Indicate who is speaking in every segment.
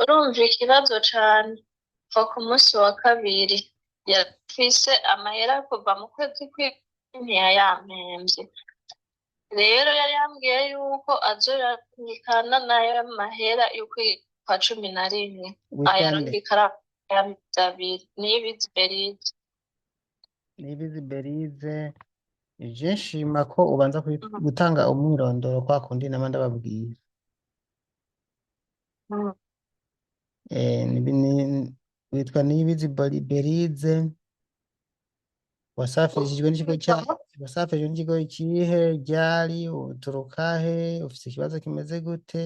Speaker 1: urumva ikibazo cane kuva ku munsi wa kabiri yafise amahera kuva mu kwezi kw'indwi ntiyayampemvye rero yari yambwiye yuko azoyarungikana n'ayo mahera y'ukwa cumi na rimwe
Speaker 2: witwa nde?
Speaker 1: ayarungika ari amezi abiri niyibizi Berize.
Speaker 2: Niyibizi Berize, je nshima ko ubanza gutanga umwirondoro kwa kundi nama ndababwira. Witwa Niyibizi Berize, wasafirishijwe n'ikigo ikihe, ryari, uturuka he, ufise ikibazo kimeze gute?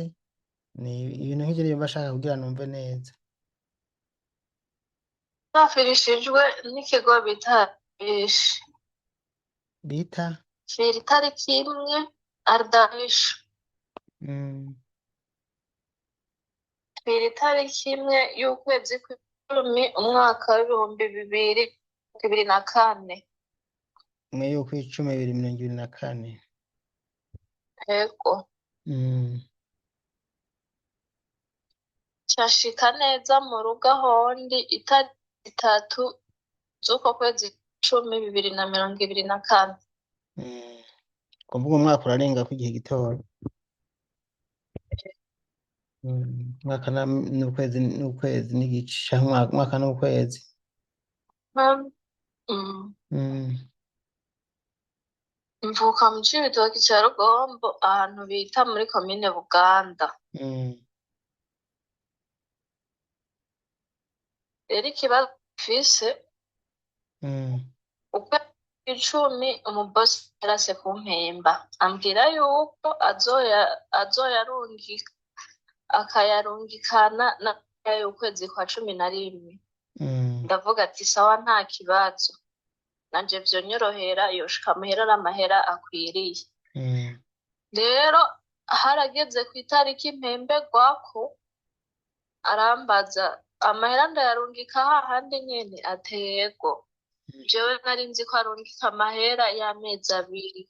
Speaker 2: Ni ibintu nk'ivyo niyo bashaka kugira numve neza.
Speaker 1: Wasafirishijwe n'ikigo bita Ishi.
Speaker 2: Bita?
Speaker 1: Feri itariki imwe Ardash. Feri itariki imwe y'ukwezi kw'icumi umwaka w'ibihumbi bibiri na kane.
Speaker 2: Umwe y'ukw'icumi 2024.
Speaker 1: Ego. Cashika neza mu rugo ahondi itariki 3 z'uko kwezi 10/2024.
Speaker 2: Kuvuga umwaka urarenga ko igihe gitoya. Umwaka n'ukwezi n'igice, umwaka n'ukwezi.
Speaker 1: Mvuka mu Cibitoke ca Rugombo ahantu bita muri komine Buganda. Rero ikibazo mfise ukwezi kw'icumi umubosi yarase kumpemba ambwira yuko azoyarungika akayarungikana y'ukwezi kwa cumi na rimwe. Ndavuga ati sawa nta kibazo nanje vyonyorohera yoshika amahera ari amahera akwiriye. Rero harageze ku itariki mpemberwako arambaza amahera ndayarungika hahandi nyene atego. Jewe nari nzi ko arungika amahera y'amezi abiri,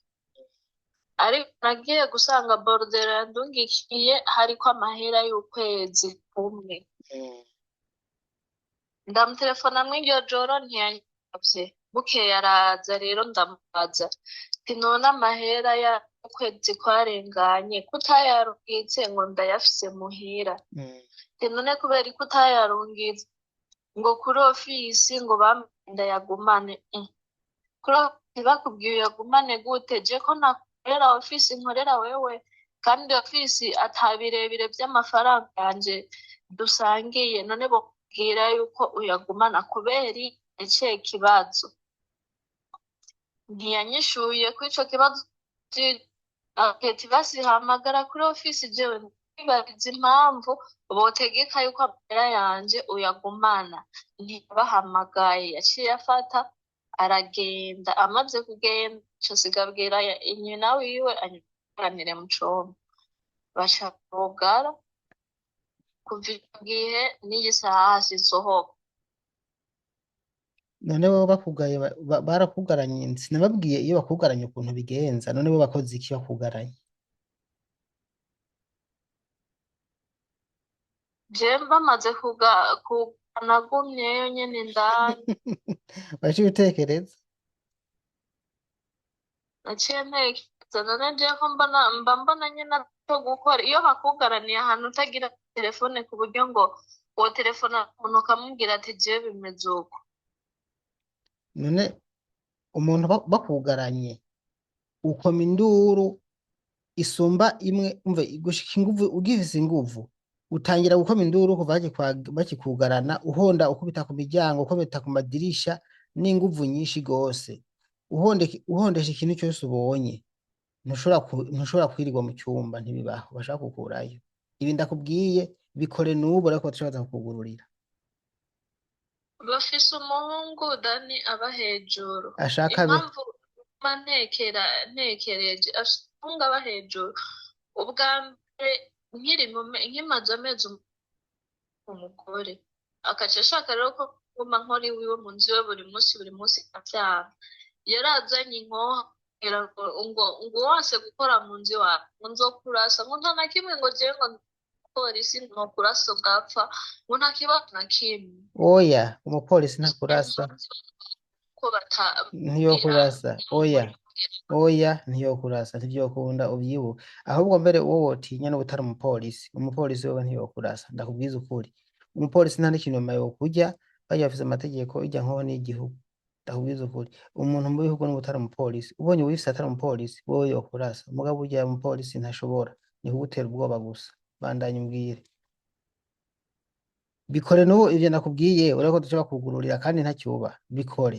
Speaker 1: ariko nagiye gusanga borudero yandungikiye hariko amahera y'ukwezi kumwe. Ndamutelefona mw'iryo joro ntiyanyitavye, bukeye araza rero ndamubaza ati none amahera y'ukwezi kwarenganye kutayarungitse ngo ndayafise muhira. None kubera ko utayarungitse ngo kuri ofisi ngo ndayagumane. Kuri ofisi bakubwiye uyagumane gute? Je ko nakorera ofisi nkorera wewe kandi ofisi atabirebire vy'amafaranga yanje dusangiye, none bokubwira yuko uyagumana kubera ikihe kibazo? Ntiyanyishuye ko ico kibazo aketi basihamagara kuri ofisi jewe bibariza impamvu botegeka yuko amahera yanje uyagumana. Ntibahamagaye, yaciye afata aragenda, amaze kugenda cosiga abwira nyina wiwe anyuranire mu cumba baca bugara. Kuva ico gihe n'iyi saha sisohoka.
Speaker 2: None bo bakugaye barakugaranye, sinababwiye iyo bakugaranye ukuntu bigenza. None bo bakoze iki bakugaranye?
Speaker 1: Je bamaze nagumyeyo nyene indani.
Speaker 2: Waciye utekereza?
Speaker 1: Naciye ntekereza none je ko mbona nyene co gukora iyo bakugaraniye ahantu utagira telefone ku buryo ngo uwo telefona umuntu ukamubwira ati je bimeze uko.
Speaker 2: None umuntu bakugaranye ukoma induru isumba imwe, umve gushika inguvu, ugifise inguvu utangira gukoma induru kuva bakikugarana, uhonda ukubita ku miryango, ukubita ku madirisha n'inguvu nyinshi gose, uhondesha ikintu cyose ubonye. Ntushobora kwirirwa mu cyumba, ntibibaho, bashaka kukurayo. Ibi ndakubwiye bikore n'ubu ariko bashobora kukugururira.
Speaker 1: Bafise umuhungu Dani aba hejuru.
Speaker 2: Ashaka
Speaker 1: impamvu ntekereje afise umuhungu aba hejuru. Ubwa mbere nkimaze amezi umugore akaca ashaka rero ko nguma nkora iwiwe mu nzu iwe buri munsi avyanga. Yarazanye inkoho ngo wose gukora mu nzu iwawe ngo nzokurasa, ngo nta na kimwe ngo jewe ngo umupolisi ntukurasa ugapfa ngo nta kibazo na kimwe
Speaker 2: oya umupolisi ntakurasa
Speaker 1: ko
Speaker 2: ntiyokurasa oya ntiyokurasa ntivyokunda uvyibuke ahubwo mbere uwo wotinya no butari umupolisi wewe ntiyokurasa ndakubwiza ukuri umupolisi nta n'ikintu nyuma yokurya bari bafise amategeko irya nkoho n'igihugu ndakubwiza ukuri umuntu mu bihugu n'ubutari umupolisi ubonye wifise atari umupolisi wewe yokurasa mugabo burya umupolisi ntashobora ni kugutera ubwoba gusa bandanye umbwire bikore n'ubu ivyo nakubwiye ureko duca bakugururira kandi ntacyuba bikore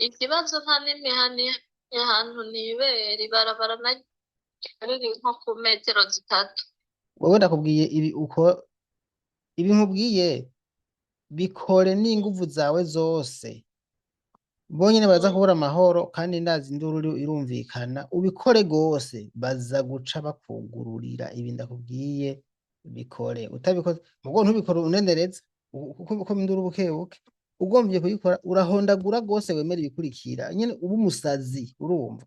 Speaker 1: ikibazo nta n'imihani ahantu nibera ibarabara riri nko ku metero zitatu
Speaker 2: wowe ndakubwiye ibi nkubwiye bikore n'inguvu zawe zose bonyene baza kubura amahoro kandi ndazi induru irumvikana ubikore gose baza guca bakugururira ibi ndakubwiye bikore utabikoze mugo ntubikore unenereza kuko induru bukebuke ugomvye kuyikora urahondagura gose wemera ibikurikira nyene uba umusazi urumva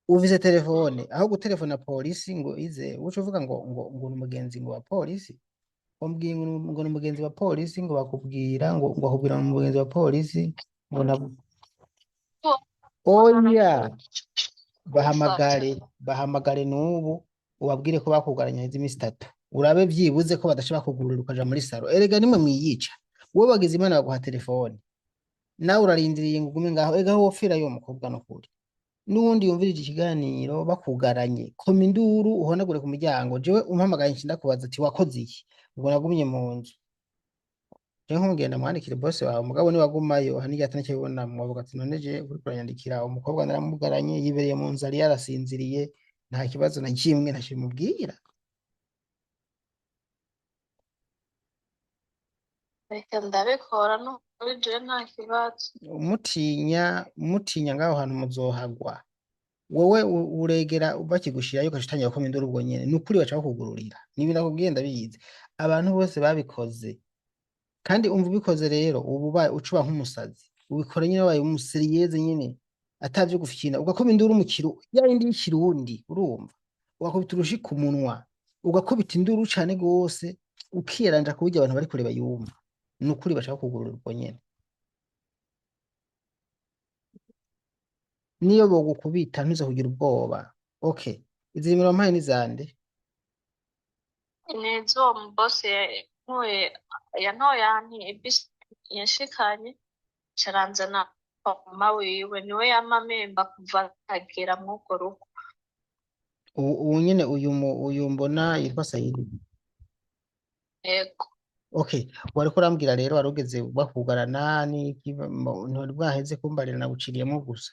Speaker 2: uvise telefone aho gutelefona polisi ngo ize uca uvuga ngo n'umugenzi ngo wa polisi wambwiye ngo n'umugenzi wa polisi ngo bakubwira ngo akubwira n'umugenzi wa polisi ngo nabo oya bahamagare n'ubu ubabwire ko bakugaranya iminsi 3 urabe vyibuze ko badashobora kugurura ukaja muri saro erega nimwe mwiyica wowe bagize imana baguha telefone nawe urarindiriye ngo ugume ngaho ega wopfira yo mukobwa no kuri n'ubundi yumvirije ikiganiro bakugaranye koma induru uhonagure ku muryango jewe umpamagaye ndakubaza ati wakoze iki ngo nagumye mu nzu je nk'umugenda mwandikire boss wawe mugabo ni wagumayo hanijya atanacyo bibona mwavuga ati none je kuri kuranyandikira umukobwa naramugaranye yibereye mu nzu ari yarasinziriye nta kibazo na kimwe ntashimubwira
Speaker 1: reka ndabikora no kuri je nta kibazo
Speaker 2: mutinya ngaho hantu muzohagwa wowe uregera bakigushirayo ukashitangira ko mindoro ubwo nyene nukuri baca bakugururira nibi nakubwiye ndabiyize abantu bose babikoze kandi umva ubikoze rero ubu ucuba nk'umusazi ubikora nyine wabaye umuseriyeze nyine atavyo gufyina ugakoma induru mu kiro yindi y'ikirundi urumva ugakubita urushi ku munwa ugakubita induru cane gose ukiranja kuburyo abantu bari kureba yumva nukuri bashaka kugurura ubwo nyene niyo bogukubita ntuze kugira ubwoba okay izi mirompaye nizande
Speaker 1: nizo boss yantoye ahantu ibisi yashikanye caranzana mama wiwe niwe yamamemba kuva agera mw'urwo rugo
Speaker 2: ubu nyene uyu mbona yitwa Saidi
Speaker 1: yego
Speaker 2: okay wariko urambwira rero warugeze bakugarana ntari bwaheze kumbarira naguciriyemo gusa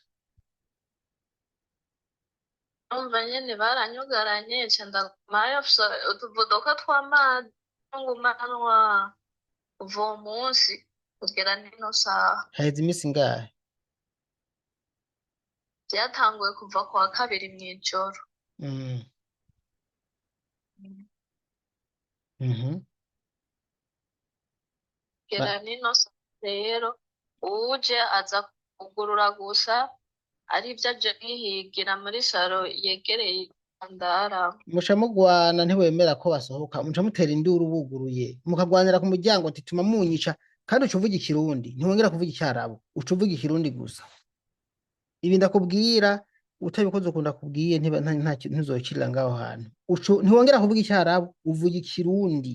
Speaker 1: umva nyene baranyugaranye ca ndagumayo utuvodoka tw'amazi ngumanwa kuva uwo munsi kugera nino saha
Speaker 2: haheze iminsi ingahe
Speaker 1: vyatanguye kuva ku wa kabiri mw'ijoro kugera nino saha rero uje aza kugurura gusa arivyo aje nkihigira muri saro yegereye ndara
Speaker 2: muca mugwana ntiwemera ko basohoka muca mutera induru buguruye mukagwanira ku muryango ati tuma munyica kandi uca uvuga ikirundi ntiwongera kuvuga icyarabu uca uvuga ikirundi gusa ibi ndakubwira utabikoze ukunda kubwiye ntuzokirira ngaho hantu ntiwongera kuvuga icyarabu uvuga ikirundi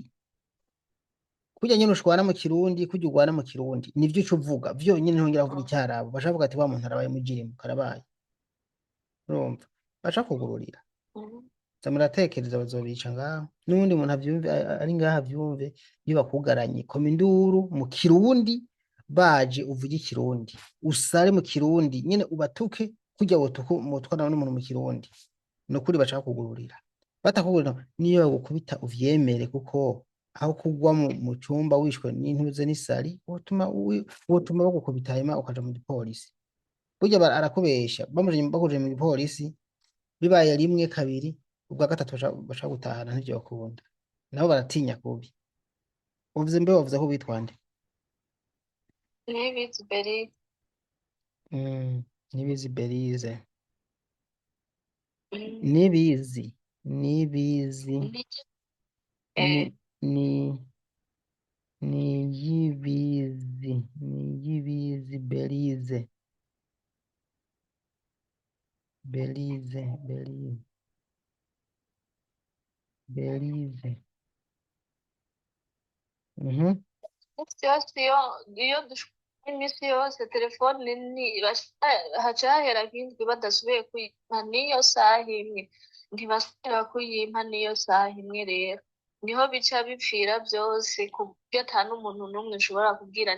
Speaker 2: kujya nyine ushwana mu kirundi kujya ugwana mu kirundi nivyo uca uvuga vyonyine ntihongera kuvuga icyarabu bashavuga ati wa muntu arabaye mujirimu karabaye urumva baca kugururira muratekereza bazobica ngaho n'ubundi muntu avyumve ari ngaho avyumve iyo bakugaranye koma induru mu kirundi baje uvuge ikirundi usare mu kirundi nyene ubatuke kujya wotukana n'umuntu mu kirundi nukuri baca kugururira batakugurira niyo bagukubita uvyemere kuko aho kugwa mu cumba wishwe n'intuze n'isari wotuma bagukubita hanyuma ukaja mu gipolisi burya arakubesha bakuje mu gipolisi bibaye rimwe kabiri ubwa gatatu baca gutahana ntivyo bakunda nabo baratinya kubi uvuze mbe wavuze ko bitwande
Speaker 1: Nibizi Berize
Speaker 2: Nibizi Berize Nibizi Nibizi
Speaker 1: ni
Speaker 2: ni
Speaker 1: eh,
Speaker 2: ni niyibizi Belize Belize. Mhm.
Speaker 1: iminsi yose iyo dushaka iminsi yose telefone haca hahera nk'indwi badasubiye kuyimpa n'iyo saha imwe ntibasubira kuyimpa n'iyo saha imwe rero niho bica bipfira byose ku buryo ata n'umuntu n'umwe ushobora kubwira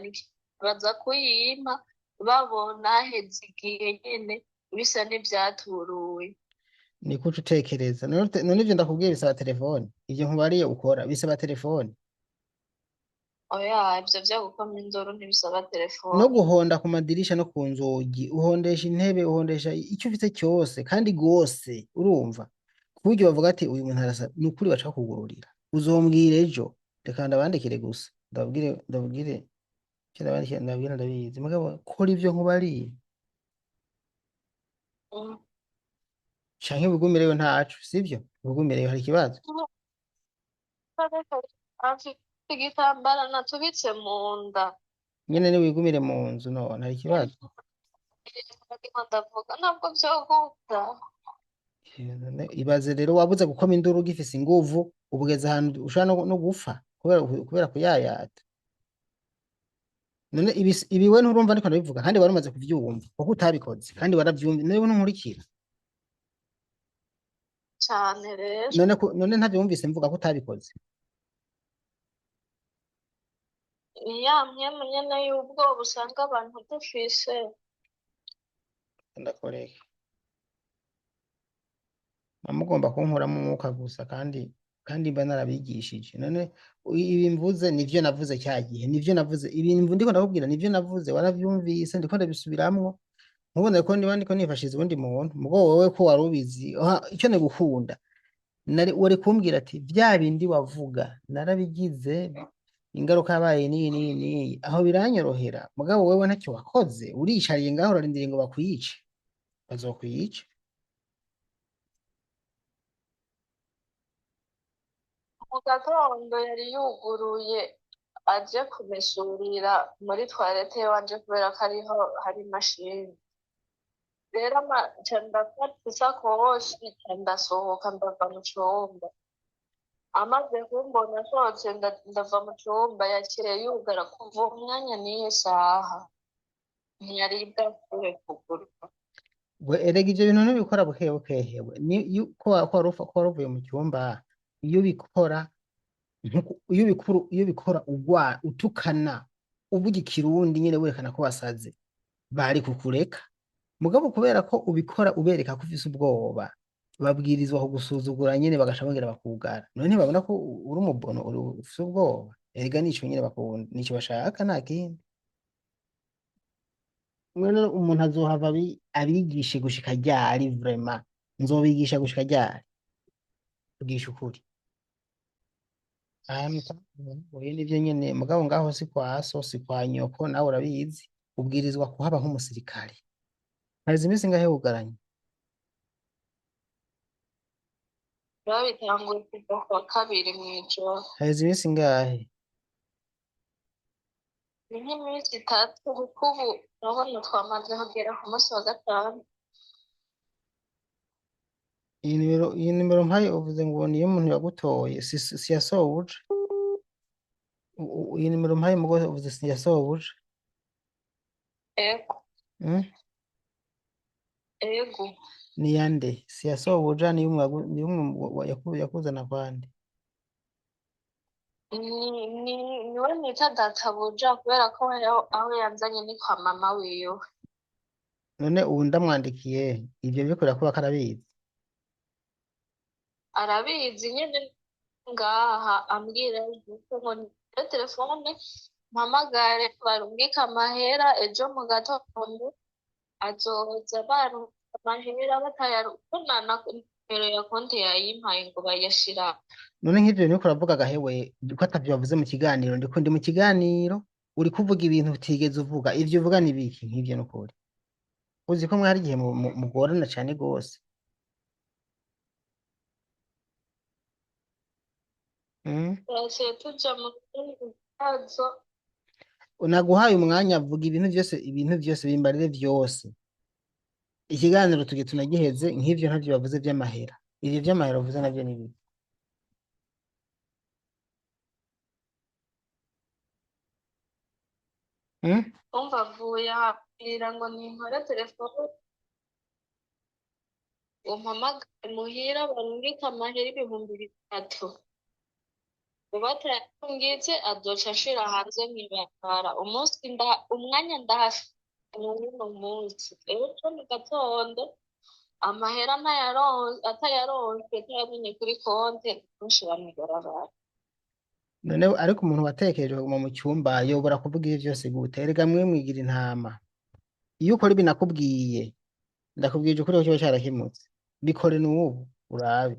Speaker 1: baza kuyimpa babona haheze igihe nyene bisa n'ivyaturuwe.
Speaker 2: Niko uca utekereza none ivyo ndakubwiye bisaba telefone, ivyo nkubariye ukora bisaba telefone
Speaker 1: Oya ivyo vyo gukoma induru ntibisaba
Speaker 2: no
Speaker 1: telefone.
Speaker 2: guhonda ku madirisha no ku nzugi, uhondesha intebe, uhondesha icyo ufite cyose kandi rwose urumva ku buryo bavuga ati uyu muntu arasa ni ukuri baca kugururira uzombwira ejo, reka ndabandikire gusa ndababwire icyo ndabandikira ndababwira ndabizi mugabo kora ivyo nkubariye
Speaker 1: Mm.
Speaker 2: canke wigumireyo ntaco sivyo, wigumireyo hari ikibazo
Speaker 1: Afite igitambara natubitse mu nda.
Speaker 2: nyene ni wigumire mu nzu none hari ikibazo.
Speaker 1: Ndimo ndavuga ntabwo vyokunda.
Speaker 2: Ibaze rero wabuze gukoma induru ugifise inguvu ubugeze ahantu ushobora no gupfa kubera kuyayata. None ibi we nturumva ariko ndabivuga kandi wari umaze kuvyumva kuko utabikoze kandi waravyumva niwe ntunkurikira.
Speaker 1: Cane rero
Speaker 2: None ntavyo wumvise mvuga ko utabikoze.
Speaker 1: ni ya mpwemu nyene y'ubwoba usanga abantu dufise.
Speaker 2: Ndakoreka mugomba kunkuramwo umwuka gusa kandi mba narabigishije. None ibi mvuze nivyo navuze cya gihe, nivyo navuze ibintu ndiko ndakubwira nivyo navuze waravyumvise ndiko ndabisubiramwo nkubona ko ndiko nifashiza ubundi muntu mugo wewe ko wari ubizi icyo negukunda wari kumbwira ati vya bindi wavuga narabigize ingaruka yabaye niyi aho biranyorohera mugabo wewe ntacyo wakoze uricariye ngaho urarindiriye ngo bakwice bazokwica.
Speaker 1: Mu gatondo yari yuguruye aje kumesurira muri toilette iwanje kubera ko ariho hari imashini. Rero nca ndafata isakoshi nca ndasohoka ndava mu cumba. Amaze kumbona nsohotse ndava mu cumba yakiriye yugara kuva umwanya n'iyi saha ntiyari bwasubire kugurwa.
Speaker 2: Erega ivyo bintu ntubikora buke buke hewe ko wari uvuye mu cyumba iyo ubikora iyo ubikora utukana uvuga ikirundi nyene werekana ko wasaze bari kukureka mugabo kubera ko ubikora ubereka ko ufise ubwoba babwirizwa kugusuzugura nyene bagaca bongera bakugara none ntibabona ko uri umubono ufise ubwoba erega nico nyene bakunda nico bashaka nta kindi. Mwene umuntu azohava abigishe gushika ryari vraiment nzobigisha gushika ryari tugisha ukuri oye nivyo nyene mugabo ngaho si kwa so si kwa nyoko nawe urabizi ubwirizwa kuhaba nk'umusirikare. Harize iminsi ngahe wugaranye?
Speaker 1: Babitanguye kuva kuwa kabiri mw'ijoro.
Speaker 2: Harize iminsi ngahe?
Speaker 1: Ni nk'iminsi itatu kuko ubu urabona twamaze kugera ku munsi wa gatanu.
Speaker 2: Iyi nimero mpaye uvuze ngo niyo umuntu yagutoye si ya Sobuja? Iyi nimero mpaye mugo uvuze si ya Sobuja?
Speaker 1: Ego. Ego.
Speaker 2: Ni yande si ya Sobuja ni umwe yakuzana kwande?
Speaker 1: Niwe nita databuja kubera ko aho yanzanye ni kwa mama wiwe.
Speaker 2: None ubu ndamwandikiye ivyo bikorera kuba karabizi?
Speaker 1: Arabizi nyene ngaha ambwira yuko ngo niyo telefone mpamagare barungika amahera ejo mu gatondo azoza barungika amahera batayarunana nimero ya konti yayimpaye ngo bayashira.
Speaker 2: None nk'ivyo niko uravuga gahewe ko atavyo wavuze mu kiganiro ndiko ndi mu kiganiro uri kuvuga ibintu utigeze uvuga ivyo uvuga ni biki nk'ivyo nukuri uzi ko mwari igihe mugorana cane gose. Mm.
Speaker 1: twaciye tuja mu bindi bibazo.
Speaker 2: Naguhaye umwanya vuga ibintu byose bimbarire byose. Ikiganiro tuge tunagiheze nk'ivyo ntavyo bavuze vy'amahera. Ivyo vy'amahera uvuze navyo ni bibi. Mm?
Speaker 1: Umva avuye ahambwira ngo ninkore telefone umpamagare muhira barungike amahera 3,000. Uba atayarungitse azoca ashira hanze mw'ibarabara. Umwanya ndahafise n'uno munsi. Ejo mu gatondo amahera atayaronse atayabonye kuri konte ntushira mw'ibarabara.
Speaker 2: None ariko umuntu watekereje kuguma mu cyumba yobora kuvuga ivyo vyose gute? Erega mwe mwigira intama. Iyo ukora ibi nakubwiye, ndakubwije ukuri ko kiba carakemutse. Bikore n'ubu urabe.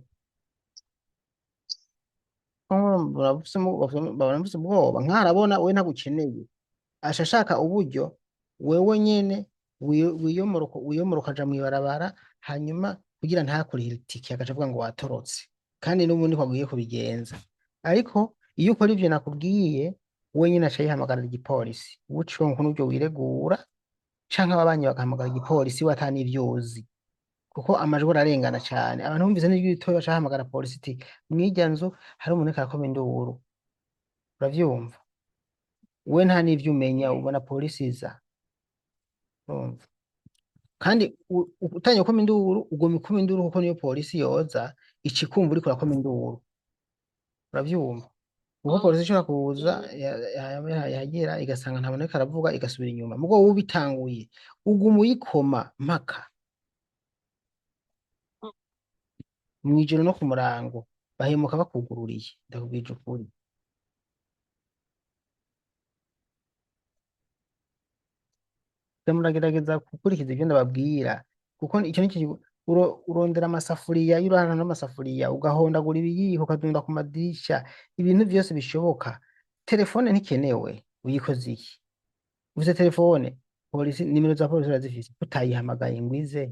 Speaker 2: Babona mfise ubwoba nkarabona we ntagukeneye. Asha ashaka uburyo wewe nyene wiyomora ukaja mw'ibarabara hanyuma kugira ntakurihira itike agaca avuga ngo watorotse. Kandi n'ubundi ko agiye kubigenza. Ariko iyo ukora ivyo nakubwiye wenyine aca yihamagarira igipolisi. Uca uronka n'uburyo wiregura canke ababanyi bagahamagara igipolisi we ata n'ivyo uzi. Kuko amajwi ararengana cane. Abantu bumvise n'ijwi ritoya baca bahamagara polisi iti mwirya nzu hari umuntu ariko arakoma induru. Uravyumva? We nta n'ivyo umenya ubona polisi iza. Urumva? Kandi utangiye gukoma induru ugoma ukoma induru kuko niyo polisi yoza ica ikumva uriko urakoma induru. Uravyumva? Kuko polisi ishobora kuza yagera igasanga ntaboneka aravuga igasubira inyuma. Mugo wowe ubitanguye uguma uyikoma mpaka mw'ijoro no ku murango bahemuka bakugururiye. Ndakubwije ukuri. Muragerageza gukurikiza ivyo ndababwira kuko icyo nicyo urondera amasafuriya y'urahana n'amasafuriya ugahondagura ibiyiko ukadunda ku madirisha ibintu byose bishoboka. Telefone ntikenewe uyikoze iki? Ufise telefone polisi nimero za polisi urazifise utayihamagaye ngwize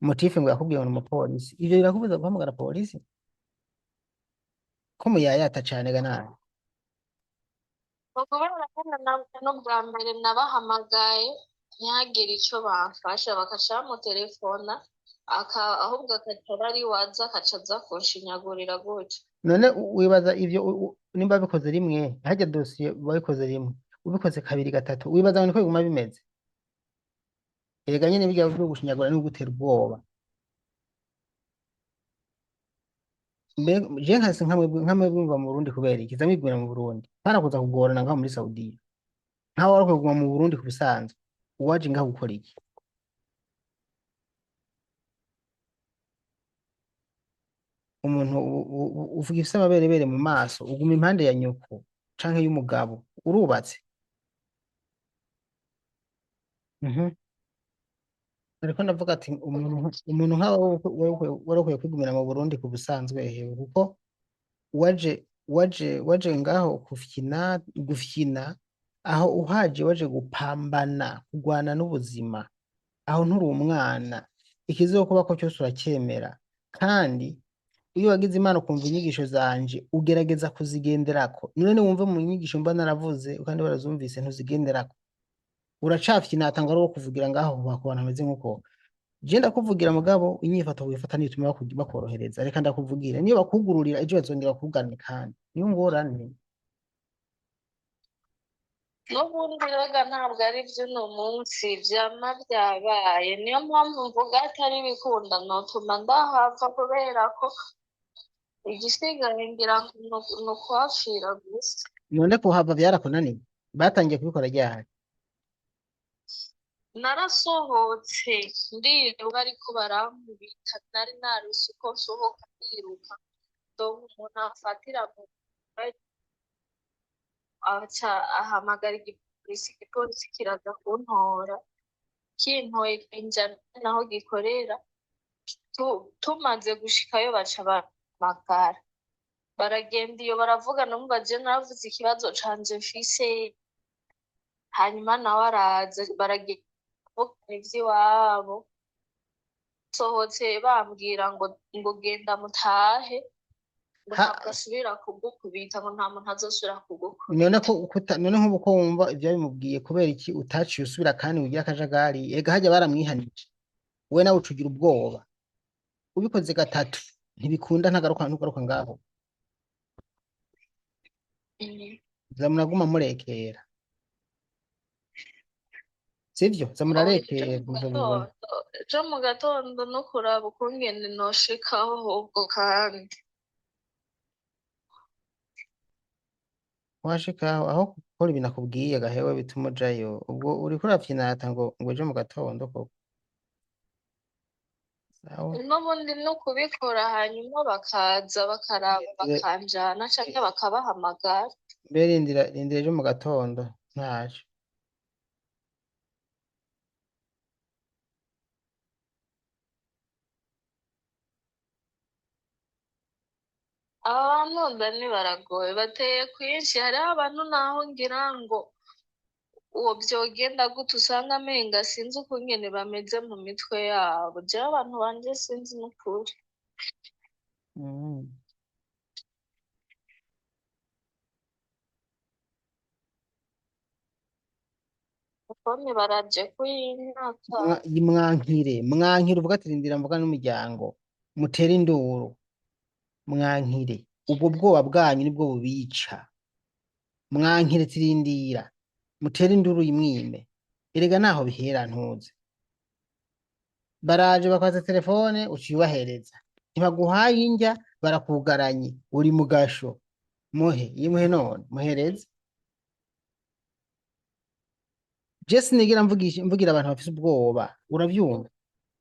Speaker 2: motife ngo yakubwiye ngo umupolisi ivyo birakubuza guhamagara polisi ko muyayata cane ga nawe.
Speaker 1: Kubera ko n'ubwa mbere nabahamagaye ntihagire ico bamfasha bakaca bamutelefona ahubwo akaca ari waza akaca aza kunshinyagurira gutyo.
Speaker 2: None wibaza ivyo nimba bikoze rimwe harya dosiye babikoze rimwe ubikoze kabiri gatatu wibaza ngo niko biguma bimeze? Erega nyene bijya byo gushinyagura no gutera ubwoba. Je nkase nkamwe bumva mu Burundi kubera iki zamwibwira mu Burundi pana kuza kugorana ngaho muri Saudiya nkaho wari kuguma mu Burundi kubisanzwe uwaje ngaho gukora iki? Umuntu uvuga ifise amaberebere mu maso uguma impande ya nyoko canke y'umugabo urubatse. Ariko ndavuga ati umuntu nkawe wari ukwiye kwigumira mu Burundi ku busanzwe hewe kuko waje ngaho gufyina aho uhaje waje gupambana kugwana n'ubuzima aho nturi umwana ikizokuba ko cyose uracyemera kandi iyo wagize imana ukumva inyigisho zanje ugerageza kuzigenderako none wumve mu nyigisho mba naravuze kandi barazumvise ntuzigenderako uracafyina atanga ari wo kuvugira ngaho bakubana ameze nk'uko je ndakuvugira mugabo inyifato wifata nituma bakorohereza reka ndakuvugira niyo bakugururira ejo bazongera kuvuganira kandi niyo ngorane.
Speaker 1: N'ubundi rega ntabwo ari vy'uno munsi vyama vyabaye niyo mpamvu mvuga atari bikunda notuma ndahava kubera ko igisigaye ngira ngo ni ukwapfira gusa.
Speaker 2: None kuhava vyarakunaniye batangiye kubikora ryari?
Speaker 1: Narasohotse ndiruka ariko barankubita nari naruse uko nsohoka ndiruka umuntu amfatira mu aca ahamagara igipolisi kiraza kuntora kintoye kinjana naho gikorera tumaze gushikayo baca bahamagara baragenda iyo baravuga numva je naravuze ikibazo canje mfise hanyuma nawe araza baragenda ivy'iwabo sohotse bambwira ngo genda mutahe ngo
Speaker 2: ha
Speaker 1: ntabwo asubira kugukubita ngo nta muntu azosubira
Speaker 2: none
Speaker 1: kugukubita
Speaker 2: none nk'ubu ko wumva ibyo bimubwiye kubera iki utaciye usubira kandi wigira akajagari ega hajya baramwihanije we nawe ucugira ubwoba ubikoze gatatu ntibikunda ntagaruka ngaho
Speaker 1: Mm.
Speaker 2: zamuraguma murekera sivyo
Speaker 1: Oya,
Speaker 2: zamurarekera muzobibona
Speaker 1: ejo mu gatondo no kuraba ukungene noshikaho ahubwo kandi
Speaker 2: washika aho gukora ibintu akubwiye gahewe bituma ujayo ubwo uriko urafyinata ngo ejo mu gatondo koko sawa
Speaker 1: n'ubundi no kubikora hanyuma bakaza bakaraba bakanjana canke bakabahamagara
Speaker 2: mbe rindira ejo mu gatondo ntaco
Speaker 1: aba bantu ndani baragoye bateye kwinshi hariho abantu naho ngira ngo uwo vyogenda gute usanga amenga sinzi ukungene bameze mu mitwe yabo jewe abantu banje sinzi n'ukuri
Speaker 2: mm.
Speaker 1: telefone baraje kuyimyaka
Speaker 2: mwankire uvuga ati rindira mvuga n'umuryango mutere induru mwankire ubwo bwoba bwanyu nibwo bubica mwankire tirindira mutere induru yimwime erega naho bihera ntuze baraje bakwaza telefone ucibahereza ntibaguhaye indya barakugaranye uri mugasho yimuhe none muhereze Jesse nigira mvugira abantu bafise ubwoba uravyumva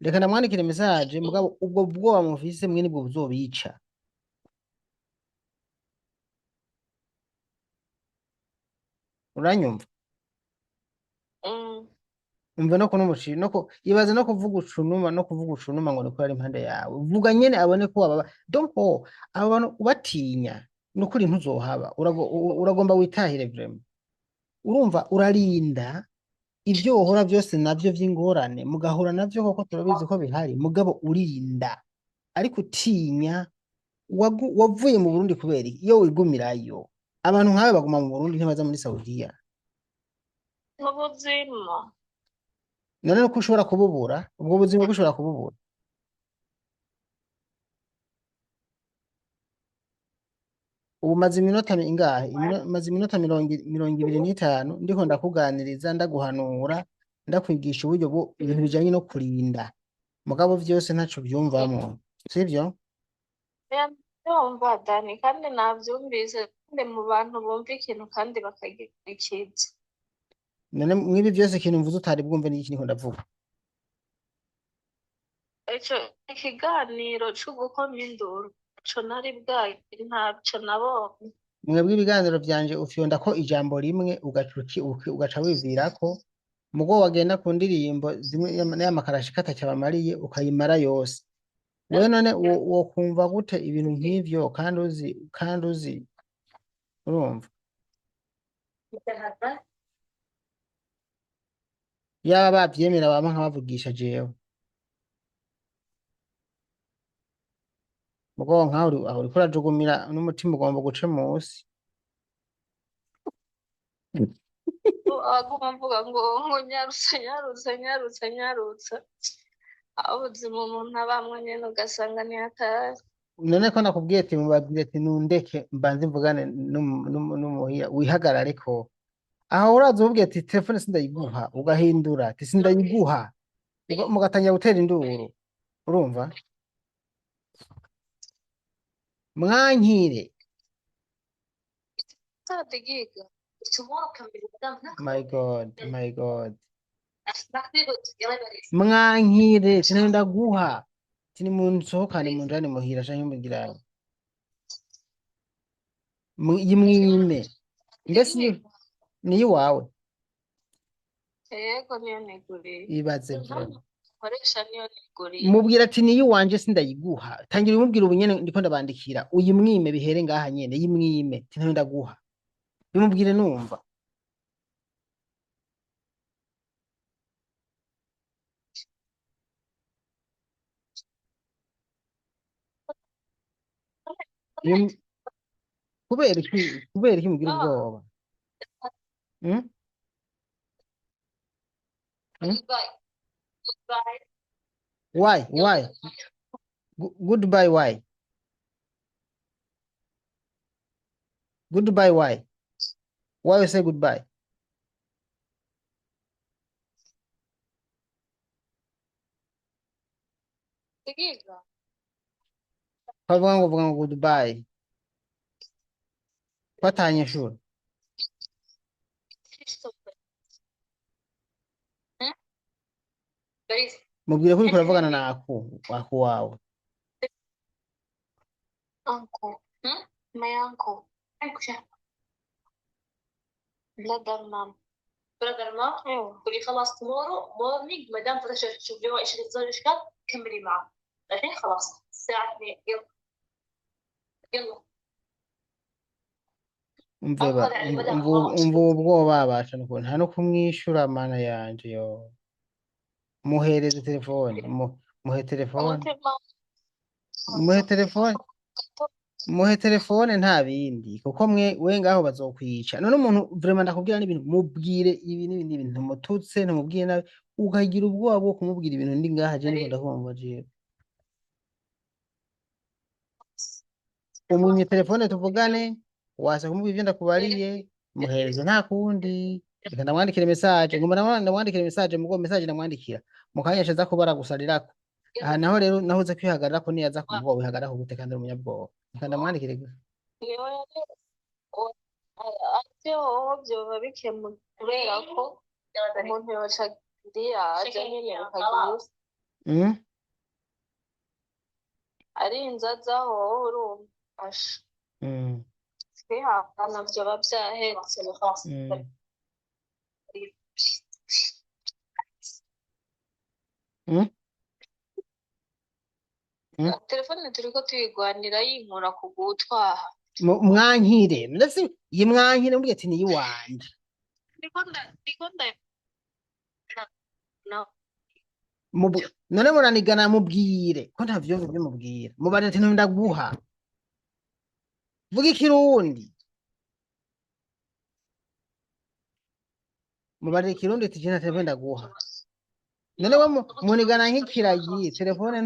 Speaker 2: reka ndamwandikire message mugabo ubwo bwoba mufise mwe nibwo buzobica uranyumva umva no kunumushira ibaze no kuvuga ucunuma ngo niko ari impande yawe vuga nyene abone ko wababa donc abo bantu ubatinya nukuri ntuzohaba uragomba witahire vraiment urumva urarinda ivyo wohora vyose navyo vy'ingorane mugahura navyo koko turabizi ko bihari mugabo urinda ariko utinya wavuye mu Burundi kubera iki iyo wigumirayo abantu nkawe baguma mu Burundi ntibaza muri Saudiya
Speaker 1: n'ubuzima
Speaker 2: none ko ushobora kububura ubwo buzima bushobora kububura ubu maze iminota ingahe maze iminota mirongo ibiri n'itanu ndiko ndakuganiriza ndaguhanura ndakwigisha uburyo ibintu bijanye no kurinda mugabo vyose ntaco byumvamwo sivyo
Speaker 1: yumva Dani kandi navyumvise kandi mu bantu bumva ikintu kandi bakagikurikiza
Speaker 2: none mwibi vyose ikintu mvuze utari bwumve n'iki niko ndavuga
Speaker 1: ico ikiganiro co gukoma induru ico nari bwagire ntaco nabonye
Speaker 2: mwebwe ibiganiro vyanje ufyonda ko ijambo rimwe ugaca wivirako mugo wagenda ku ndirimbo zimwe y'amakarashi katacyabamariye ukayimara yose wewe none wokumva gute ibintu nk'ivyo kandi uzi urumva yaba bavyemera bama nkabavugisha jewe mugo nkaho aho uriko urajugumira n'umutima ugomba guce musi
Speaker 1: aguma mvuga ngo nyarutse aho ubuzima umuntu abamwe nyene ugasanga ni hatari
Speaker 2: none ko nakubwiye ati mubabwire ati nundeke mbanze mvugane n'umuhira wihagarare ko aho uraza ububwiye ati telefone sindayiguha ugahindura ati sindayiguha mugatangira gutera induru urumva mwankire
Speaker 1: دقيقة
Speaker 2: my god mwankire sinenda guha tini munsohokane munjane muhira canke mugira yimwime mbese ni iwawe
Speaker 1: yego niyo niguriye
Speaker 2: ibaze vuba
Speaker 1: nkoresha niyo niguriye
Speaker 2: mubwira ati niyo wanje sindayiguha tangira umubwira ubunyene ndiko ndabandikira uyimwime bihere ngaha nyene yimwime tintayo ndaguha bimubwire numva Bim- kubera iki mugira ubwoba? Mm? Mm? Why goodbye, why you say goodbye? Bavuga ngo goodbye batanye shuri mubwire ko uriko uravugana na aku wawe.
Speaker 1: Uncle. My uncle. Brother mom. برادر ما
Speaker 2: ايوه
Speaker 1: قولي خلاص tomorrow morning ما دام فتحت تشوف لي ايش اللي تصير اشكال كملي معه الحين خلاص الساعة 2 يلا يلا
Speaker 2: umva
Speaker 1: يعني بدل خلاص
Speaker 2: ubwoba babasha nta no kumwishyura mana yanje yo muhereze telefone muhe telefone muhe telefone muhe telefone nta bindi kuko we ngaho bazokwica none umuntu vraiment ndakubwira n'ibintu mubwire ibi n'ibintu ntumututse ntumubwire nabi ukagira ubwoba bwo kumubwira ibintu ndi ngaha je niko ndakumva je umwimye telefone tuvugane wasa kumubwira ibyo ndakubariye muhereze nta kundi reka ndamwandikire message ngomba ndamwandikire message mugo message ndamwandikira mukanya aza kubara gusarirako aha naho rero nahoze kwihagarara ko niyaza kumvuga wihagarara gute kandi uri umunyabwoba reka ndamwandikire
Speaker 1: ate hoho byoba bikemuye kubera ko umuntu yoca yaje nyine bikagira arinze aza hoho urumva kwihangana byoba byahetse telefone turiko tuyigwanira yinkura ku gutwaha
Speaker 2: mwankire ndetse iyi mwankire mbwiye ati niyi wanje none muranigana mubwire ko ntavyo byo mubwira mubarire ati ndaguha vuga ikirundi mubarire ikirundi ati je telefone ndaguha none we munigana nk'ikiragi telefone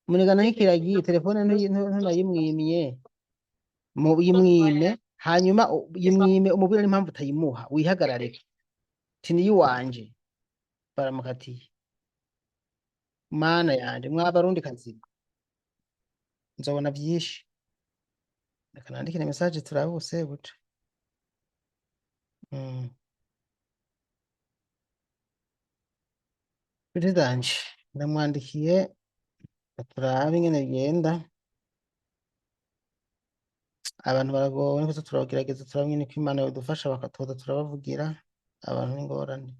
Speaker 2: munigana nk'ikiragi telefone ntunayimwimye yimwime hanyuma yimwime umubwire n'impamvu utayimuha wihagarare ati niyi wanje baramukatiye mana yanje mwabarundi kazima nzobona byinshi reka nandikire message turabuse buca kuri zanje ndamwandikiye turabe ingene bigenda abantu baragowe niko turagerageza turabe ingene ko Imana yodufasha bakatoza turabavugira abantu n'ingorane